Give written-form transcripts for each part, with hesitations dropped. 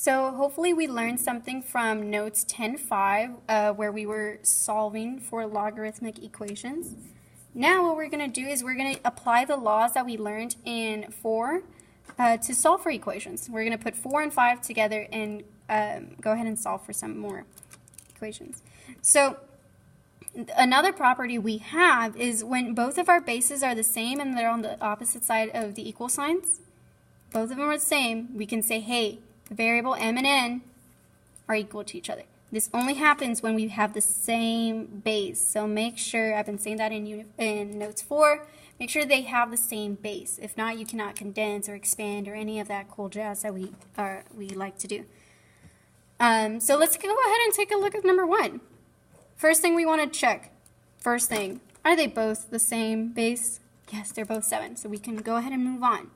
So hopefully we learned something from notes 10.5 where we were solving for logarithmic equations. Now what we're going to do is we're going to apply the laws that we learned in 4 to solve for equations. We're going to put 4 and 5 together and go ahead and solve for some more equations. So another property we have is when both of our bases are the same and they're on the opposite side of the equal signs, both of them are the same, we can say, hey, the variable m and n are equal to each other. This only happens when we have the same base. So make sure, I've been saying that in notes 4, make sure they have the same base. If not, you cannot condense or expand or any of that cool jazz that we like to do. So let's go ahead and take a look at number 1. First thing we want to check. First thing, are they both the same base? Yes, they're both 7. So we can go ahead and move on.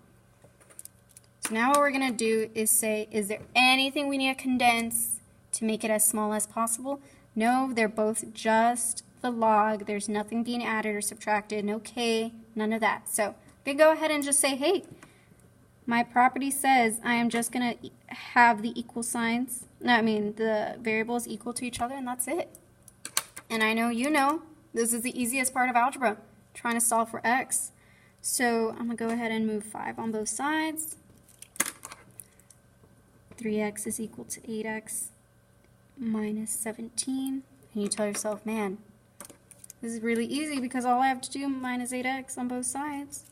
So now what we're going to do is say, is there anything we need to condense to make it as small as possible? No, they're both just the log. There's nothing being added or subtracted, no k, none of that. So we can go ahead and just say, hey, my property says I am just going to have the equal signs, the variables equal to each other, and that's it. And I know you know this is the easiest part of algebra, trying to solve for x. So I'm going to go ahead and move 5 on both sides. 3x is equal to 8x minus 17. And you tell yourself, man, this is really easy because all I have to do is minus 8x on both sides.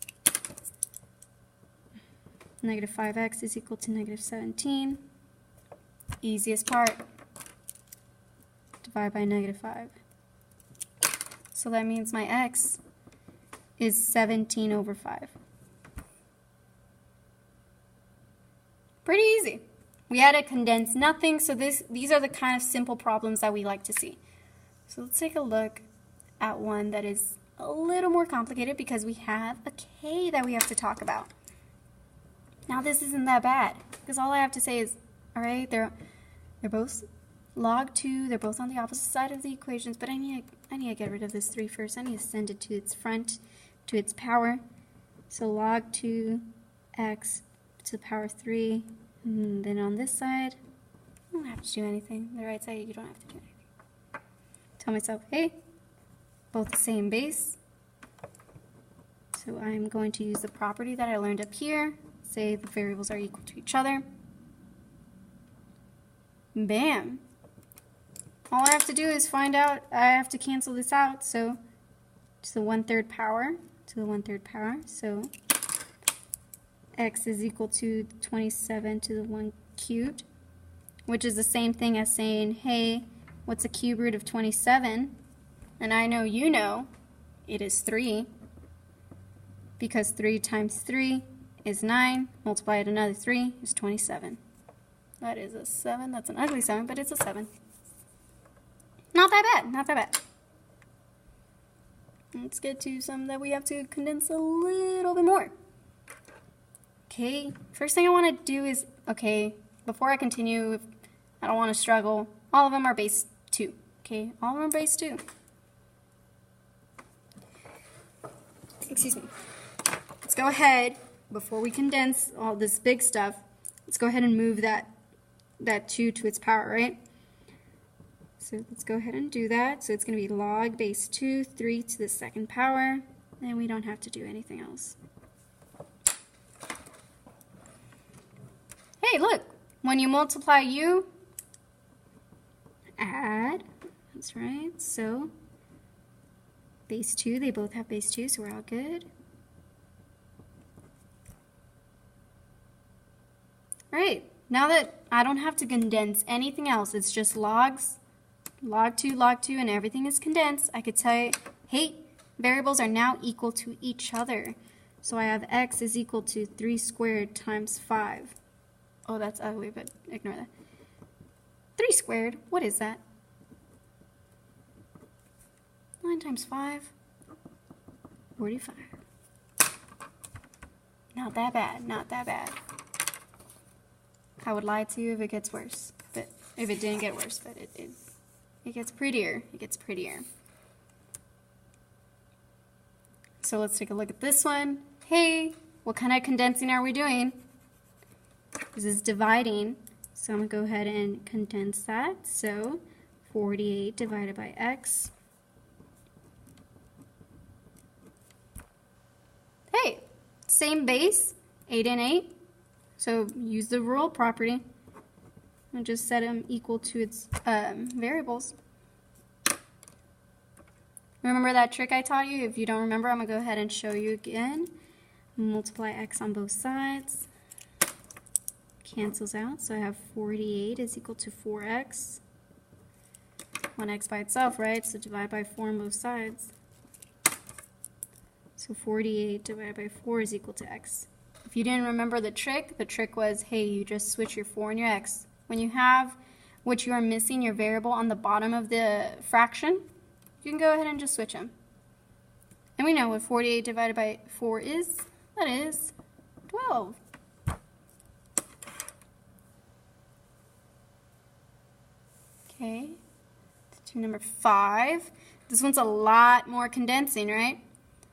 Negative 5x is equal to negative 17. Easiest part. Divide by negative 5. So that means my x is 17 over 5. Pretty easy. We had to condense nothing, so these are the kind of simple problems that we like to see. So let's take a look at one that is a little more complicated because we have a k that we have to talk about. Now this isn't that bad because all I have to say is, all right, they're both log 2, they're both on the opposite side of the equations, but I need to get rid of this 3 first. I need to send it to its front, to its power. So log 2x to the power 3. And then on this side, I don't have to do anything. The right side, you don't have to do anything. Tell myself, hey, both the same base. So I'm going to use the property that I learned up here. Say the variables are equal to each other. Bam. All I have to do is find out, I have to cancel this out. So to the 1/3 power, So x is equal to 27 to the 1 cubed, which is the same thing as saying, hey, what's the cube root of 27? And I know you know it is 3, because 3 times 3 is 9, multiplied another 3 is 27. That is a 7. That's an ugly 7, but it's a 7. Not that bad, not that bad. Let's get to some that we have to condense a little bit more. Okay, first thing I want to do is, okay, before I continue, I don't want to struggle, all of them are base 2. Okay, all of them are base 2. Excuse me. Let's go ahead, before we condense all this big stuff, let's go ahead and move that 2 to its power, right? So let's go ahead and do that. So it's going to be log base 2, 3 to the 2nd power, and we don't have to do anything else. Hey, look, when you multiply u, add, that's right, so base 2, they both have base 2, so we're all good. All right, now that I don't have to condense anything else, it's just logs, log 2, and everything is condensed, I could say, hey, variables are now equal to each other. So I have x is equal to 3 squared times 5. Oh, that's ugly, but ignore that. 3 squared, what is that? 9 times 5, 45. Not that bad, not that bad. I would lie to you if it gets worse, but if it didn't get worse, but it gets prettier, So let's take a look at this one. Hey, what kind of condensing are we doing? This is dividing So I'm going to go ahead and condense that. So 48 divided by x. Hey, same base, 8 and 8. So use the rule property and just set them equal to its variables. Remember that trick I taught you? If you don't remember, I'm going to go ahead and show you again. Multiply x on both sides. Cancels out, so I have 48 is equal to 4x. 1x by itself, right? So divide by 4 on both sides. So 48 divided by 4 is equal to x. If you didn't remember the trick was, hey, you just switch your 4 and your x. When you have what you are missing, your variable on the bottom of the fraction, you can go ahead and just switch them. And we know what 48 divided by 4 is. That is 12. Okay, to number 5. This one's a lot more condensing, right?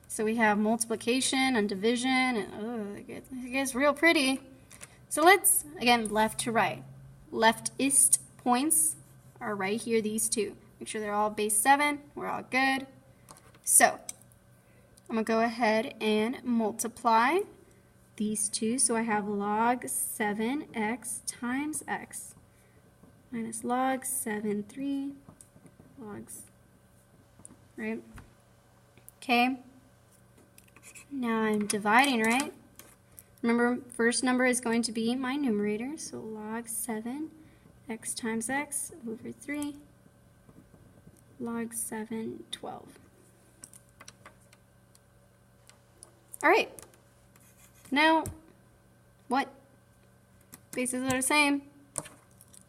So we have multiplication and division, and it gets real pretty. So let's, again, left to right. Leftist points are right here, these two. Make sure they're all base 7. We're all good. So I'm going to go ahead and multiply these two. So I have log 7x times x minus log 7, 3 logs, right? Okay. Now I'm dividing, right? Remember, first number is going to be my numerator, so log 7 x times x over 3 log 7, 12. All right. Now, what? Bases are the same.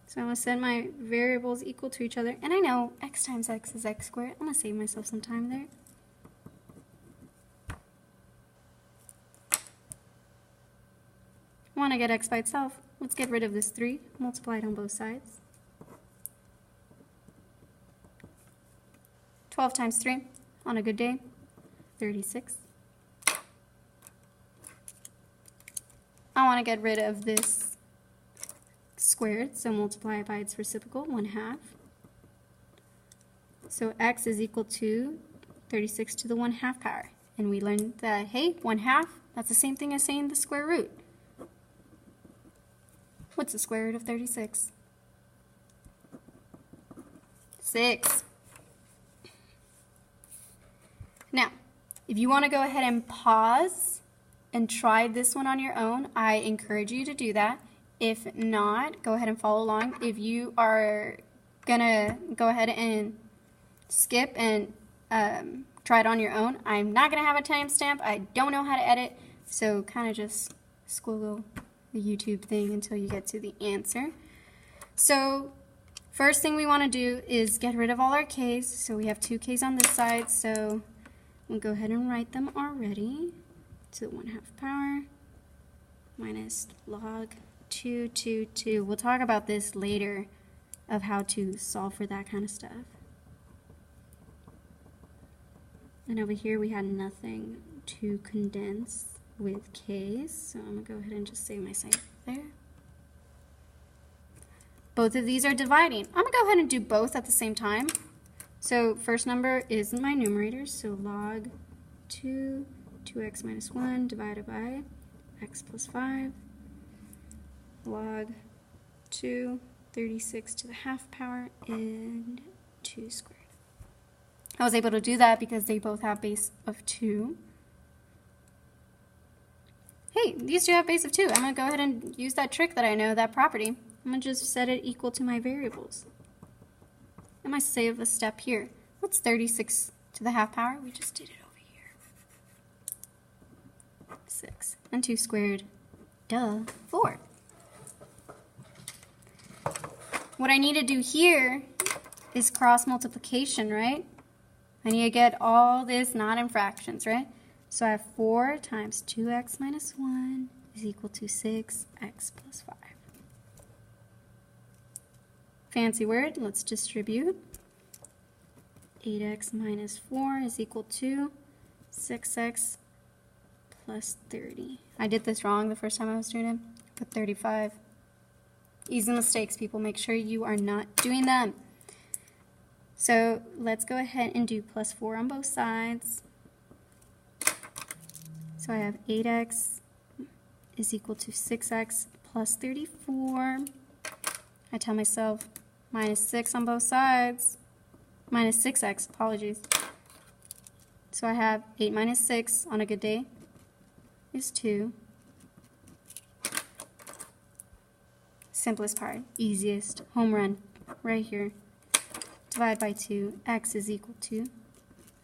So I'm going to set my variables equal to each other. And I know x times x is x squared. I'm going to save myself some time there. I want to get x by itself. Let's get rid of this 3. Multiply it on both sides. 12 times 3 on a good day, 36. I want to get rid of this squared, so multiply it by its reciprocal, 1/2. So x is equal to 36 to the 1/2 power. And we learned that, hey, 1/2, that's the same thing as saying the square root. What's the square root of 36? 6. Now, if you want to go ahead and pause and try this one on your own, I encourage you to do that. If not, go ahead and follow along. If you are going to go ahead and skip and try it on your own, I'm not going to have a timestamp. I don't know how to edit, so kind of just squiggle the YouTube thing until you get to the answer. So first thing we want to do is get rid of all our k's. So we have 2 k's on this side, so we'll go ahead and write them already. To the 1/2 power minus log 2, 2, 2. We'll talk about this later of how to solve for that kind of stuff. And over here we had nothing to condense with k's, so I'm going to go ahead and just save myself there. Both of these are dividing. I'm going to go ahead and do both at the same time. So first number is my numerator, so log 2x minus 1 divided by x plus 5 log 2, 36 to the 1/2 power, and 2 squared. I was able to do that because they both have base of 2. Hey, these two have base of 2. I'm going to go ahead and use that trick that I know, that property. I'm going to just set it equal to my variables. I'm going to save a step here. What's 36 to the 1/2 power? We just did it over here. 6. And 2 squared. Duh. 4. What I need to do here is cross multiplication, right? I need to get all this not in fractions, right? So I have 4 times 2x minus 1 is equal to 6x plus 5. Fancy word, let's distribute. 8x minus 4 is equal to 6x plus 30. I did this wrong the first time I was doing it. Put 35. Easy mistakes, people. Make sure you are not doing them. So let's go ahead and do plus 4 on both sides. So I have 8x is equal to 6x plus 34. I tell myself minus 6 on both sides. Minus 6x, apologies. So I have 8 minus 6 on a good day is 2. Simplest part, easiest, home run, right here. Divide by 2, x is equal to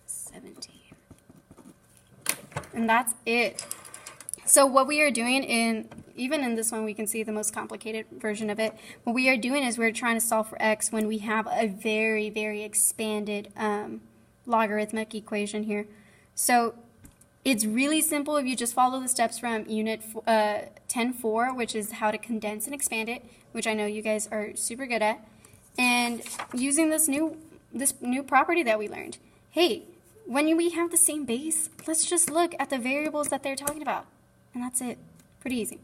17. And that's it. So what we are doing even in this one, we can see the most complicated version of it. What we are doing is we're trying to solve for x when we have a very, very expanded logarithmic equation here. So it's really simple if you just follow the steps from Unit 10.4, which is how to condense and expand it, which I know you guys are super good at, and using this new property that we learned. Hey, when we have the same base, let's just look at the variables that they're talking about, and that's it. Pretty easy.